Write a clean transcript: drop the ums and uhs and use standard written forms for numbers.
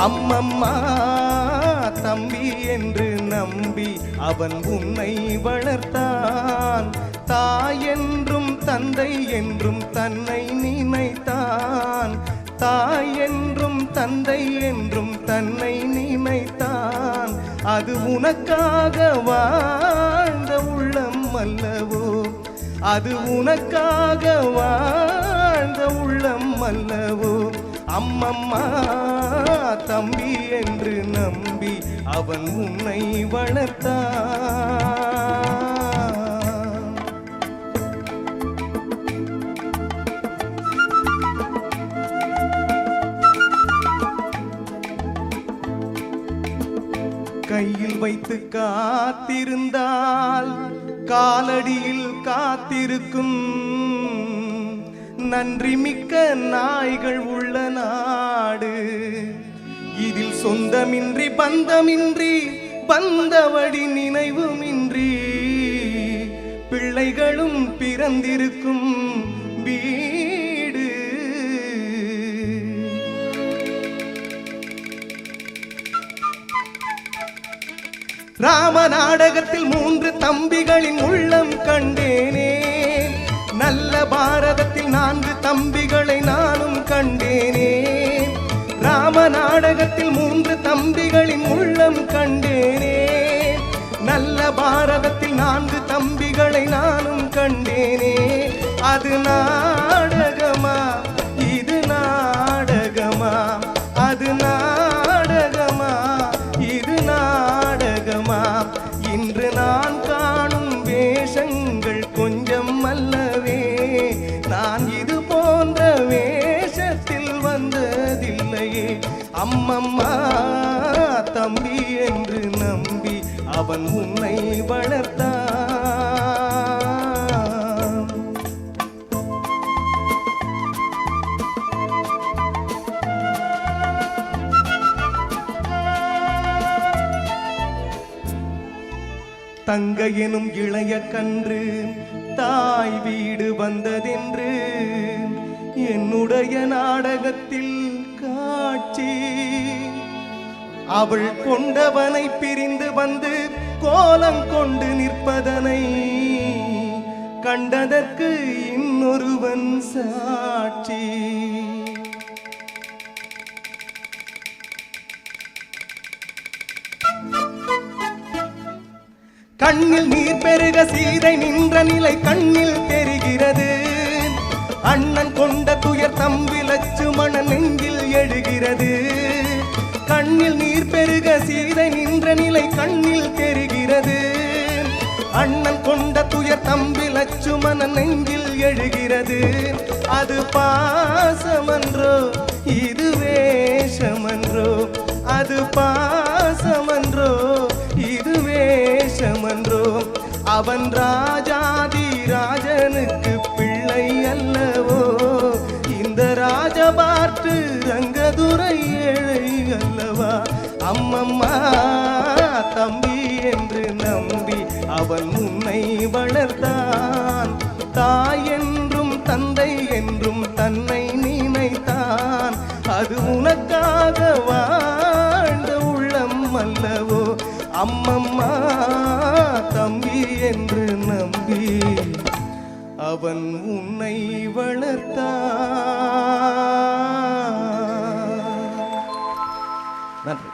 அம்மம்மா தம்பி என்று நம்பி அவன் உன்னை வளர்த்தான். தாய் என்றும் தந்தை என்றும் தன்னை நினைத்தான். தாய் என்றும் தந்தை என்றும் தன்னை நினைத்தான். அது உனக்காக வாழ்ந்த உள்ளம் அல்லவோ, அது உனக்காக வாழ்ந்த உள்ளம் அல்லவோ. அம்மம்மா தம்பி என்று நம்பி அவன் உன்னை வளர்த்தான். கையில் வைத்து காத்திருந்தால் காலடியில் காத்திருக்கும். நன்றி மிக்க நாய்கள் உள்ள நாடு. இதில் சொந்தமின்றி பந்தமின்றி பந்தவடி நினைவுமின்றி பிள்ளைகளும் பிறந்திருக்கும் வீடு. ராம நாடகத்தில் 3 தம்பிகளின் உள்ளம் கண்டேனே. நல்ல பாரதத்தில் 4 தம்பிகளை நானும் கண்டேனே. ராம நாடகத்தில் 3 தம்பிகளின் உள்ளம் கண்டேனே. நல்ல பாரதத்தில் 4 தம்பிகளை நானும் கண்டேனே. அது நாடகமா இது நாடகமா, அது நாடகமா இது நாடகமா. இன்று நான் காணும் வேஷங்கள் கொஞ்சம் அல்லவே. நான் இது போன்ற வேஷத்தில் வந்ததில்லையே. அம்மம்மா தம்பி என்று நம்பி அவன் உன்னை வளர்த்தான். தங்க எனும் இளைய கன்று தாய் வீடு வந்ததென்று என்னுடைய நாடகத்தில் காட்சி. அவள் கொண்டவனை பிரிந்து வந்து கோலம் கொண்டு நிற்பதனை கண்டதற்கு இன்னொருவன் சாட்சி. கண்ணில் நீர் பெருக சீதை நின்ற நிலை கண்ணில் தெரிகிறது. அண்ணன் கொண்ட துயர் தம்பி லட்சுமணன் நெஞ்சில் எழுகிறது. கண்ணில் நீர் பெருக சீதை நின்ற நிலை கண்ணில் தெரிகிறது. அண்ணன் கொண்ட துயர் தம்பி லட்சுமணன் நெஞ்சில் எழுகிறது. அது பாசமன்றோ இது வேஷமன்றோ, அது பாசமன்றோ இது வேஷமன்றோ. அவன் ராஜாதி ராஜனுக்கு பிள்ளை அல்லவோ. இந்த ராஜபாட்டு ரங்கதுரை ஏழை அல்லவா. அம்மம்மா தம்பி என்று நம்பி அவன் உன்னை வளர்த்தான். தாய் என்றும் தந்தை என்றும் தன்னை நினைத்தான். அது உனக்காக வாழ்ந்த உள்ளம் அல்லவோ. அம்மம்மா தம்பி என்று நம்பி அவன் உன்னை வளர்த்தான். நன்றி.